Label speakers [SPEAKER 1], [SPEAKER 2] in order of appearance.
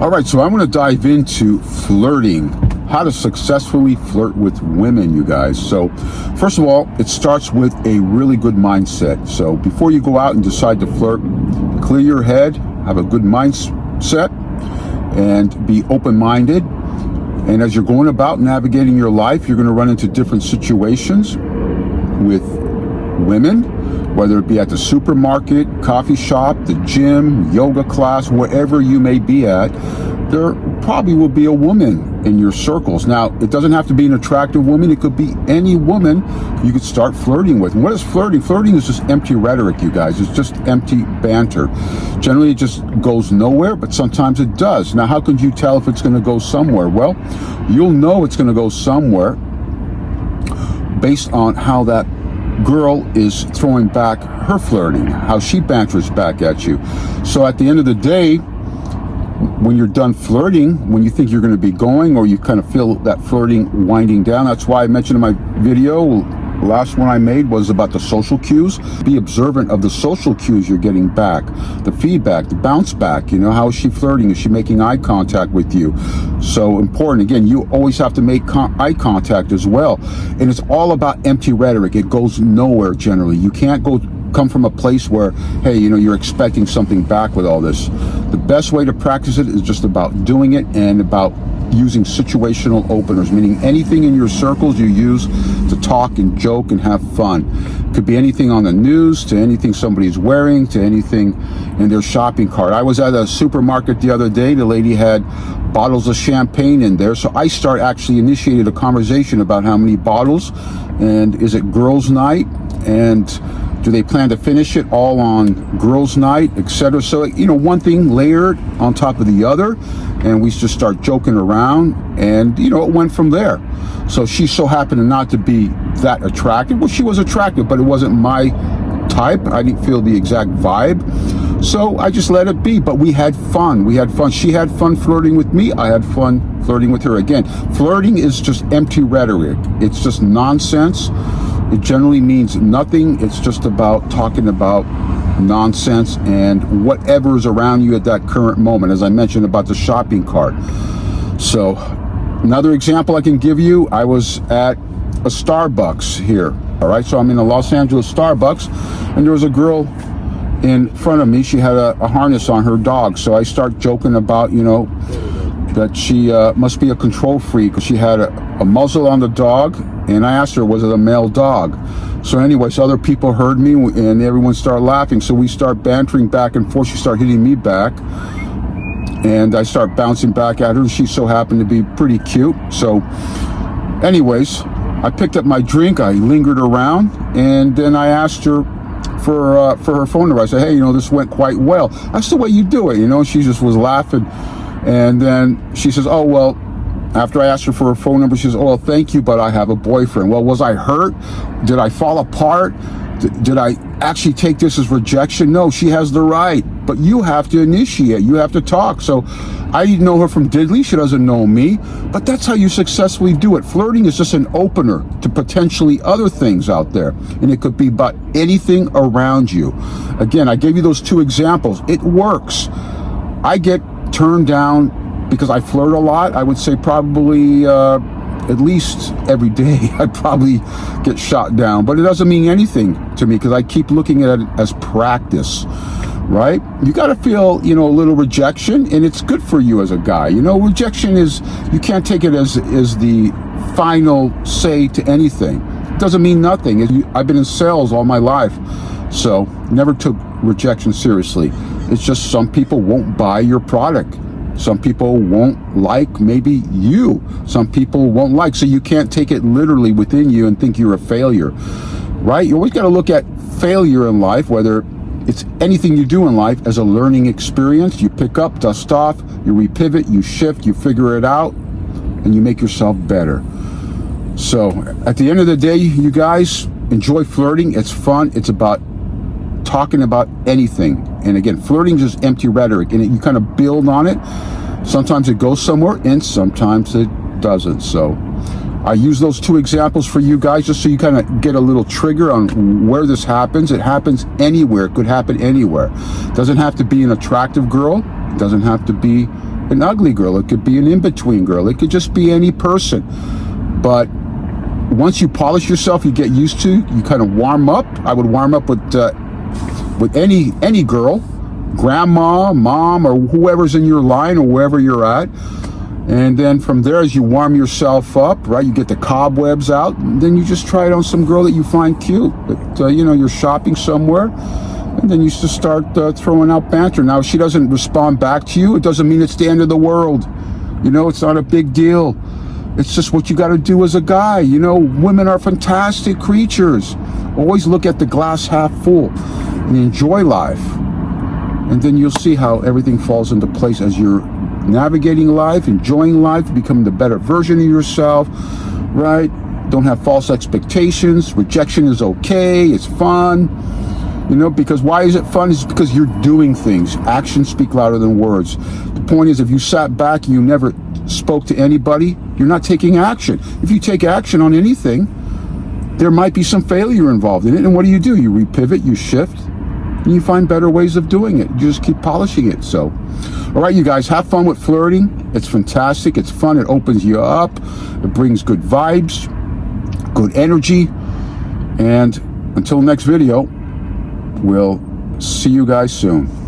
[SPEAKER 1] All right, so I'm going to dive into flirting, how to successfully flirt with women, you guys. So first of all, it starts with a really good mindset. So before you go out and decide to flirt, clear your head, have a good mindset, and be open-minded. And as you're going about navigating your life, you're going to run into different situations with women, whether it be at the supermarket, coffee shop, the gym, yoga class, wherever you may be at. There probably will be a woman in your circles. Now, it doesn't have to be an attractive woman. It could be any woman you could start flirting with. And what is flirting? Flirting is just empty rhetoric, you guys. It's just empty banter. Generally, it just goes nowhere, but sometimes it does. Now, how can you tell if it's going to go somewhere? Well, you'll know it's going to go somewhere based on how that girl is throwing back her flirting, how she banters back at you. So at the end of the day, when you're done flirting, when you think you're going to be going, or you kind of feel that flirting winding down, that's why I mentioned in my video, last one I made was about the social cues. Be observant of the social cues you're getting back, the feedback, the bounce back. You know, how is she flirting? Is she making eye contact with you? So important. Again, you always have to make eye contact as well. And it's all about empty rhetoric. It goes nowhere generally. You can't come from a place where, hey, you know, you're expecting something back with all this. The best way to practice it is just about doing it and about using situational openers, meaning anything in your circles you use to talk and joke and have fun. Could be anything on the news, to anything somebody's wearing, to anything in their shopping cart. I was at a supermarket the other day. The lady had bottles of champagne in there, so I actually initiated a conversation about how many bottles, and is it girls' night, and do they plan to finish it all on girls' night, etc. So, you know, one thing layered on top of the other, and we just start joking around, and, you know, it went from there. So she so happened to not to be that attractive. Well, she was attractive, but it wasn't my type. I didn't feel the exact vibe. So I just let it be, but we had fun. We had fun. She had fun flirting with me. I had fun flirting with her. Again, flirting is just empty rhetoric. It's just nonsense. It generally means nothing. It's just about talking about nonsense and whatever's around you at that current moment, as I mentioned about the shopping cart. So another example I can give you, I was at a Starbucks here. All right, so I'm in a Los Angeles Starbucks, and there was a girl in front of me. She had a harness on her dog. So I start joking about, you know, that she must be a control freak because she had a muzzle on the dog, and I asked her, was it a male dog? So anyways, other people heard me and everyone started laughing. So we start bantering back and forth. She started hitting me back, and I start bouncing back at her. She so happened to be pretty cute. So anyways, I picked up my drink, I lingered around, and then I asked her for her phone number. I said, hey, you know, this went quite well. That's the way you do it, you know. She just was laughing. And then she says, oh, well, after I asked her for her phone number, she says, oh, well, thank you, but I have a boyfriend. Well, was I hurt? Did I fall apart? Did I actually take this as rejection? No, she has the right, but you have to initiate. You have to talk. So I know her from diddly. She doesn't know me, but that's how you successfully do it. Flirting is just an opener to potentially other things out there, and it could be about anything around you. Again, I gave you those two examples. It works. I get turned down because I flirt a lot. I would say probably at least every day I probably get shot down, but it doesn't mean anything to me because I keep looking at it as practice, right? You got to feel, you know, a little rejection, and it's good for you as a guy. You know, rejection is, you can't take it as the final say to anything. It doesn't mean nothing. I've been in sales all my life, so never took rejection seriously. It's just some people won't buy your product. Some people won't like maybe you. Some people won't like. So you can't take it literally within you and think you're a failure, right? You always got to look at failure in life, whether it's anything you do in life, as a learning experience. You pick up, dust off, you repivot, you shift, you figure it out, and you make yourself better. So at the end of the day, you guys, enjoy flirting. It's fun. It's about talking about anything. And again, flirting is just empty rhetoric, and you kind of build on it. Sometimes it goes somewhere, and sometimes it doesn't. So I use those two examples for you guys just so you kind of get a little trigger on where this happens. It happens anywhere. It could happen anywhere. It doesn't have to be an attractive girl. It doesn't have to be an ugly girl. It could be an in-between girl. It could just be any person. But once you polish yourself, you get used to, you kind of warm up. I would warm up with any girl, grandma, mom, or whoever's in your line or wherever you're at. And then from there, as you warm yourself up, right, you get the cobwebs out, and then you just try it on some girl that you find cute. But, you're shopping somewhere, and then you just start throwing out banter. Now, if she doesn't respond back to you, it doesn't mean it's the end of the world. It's not a big deal. It's just what you got to do as a guy. Women are fantastic creatures. Always look at the glass half full and enjoy life. And then you'll see how everything falls into place as you're navigating life, enjoying life, becoming the better version of yourself, right? Don't have false expectations. Rejection is okay. It's fun. Because why is it fun? It's because you're doing things. Actions speak louder than words. The point is, if you sat back and you never spoke to anybody, you're not taking action. If you take action on anything, there might be some failure involved in it. And what do? You repivot, you shift, and you find better ways of doing it. You just keep polishing it. So, all right, you guys, have fun with flirting. It's fantastic. It's fun. It opens you up. It brings good vibes, good energy. And until next video, we'll see you guys soon.